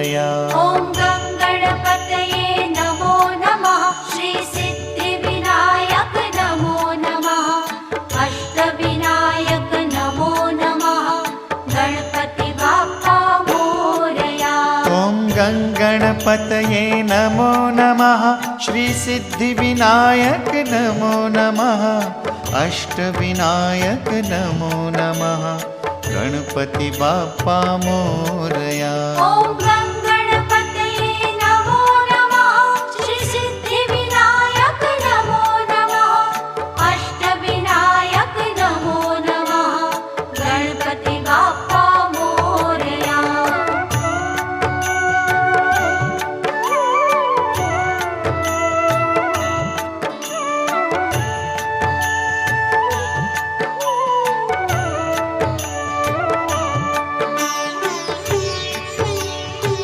मोरया। ॐ गणपतये नमो नमः। श्री सिद्धिविनायक नमो नमः। अष्टविनायक नमो नमः। गणपति बाप्पा मोरया। ॐ गणपतये नमो नमः। श्री सिद्धिविनायक नमो नमः। अष्टविनायक नमो नमः। गणपति बाप्पा मोरया। ॐ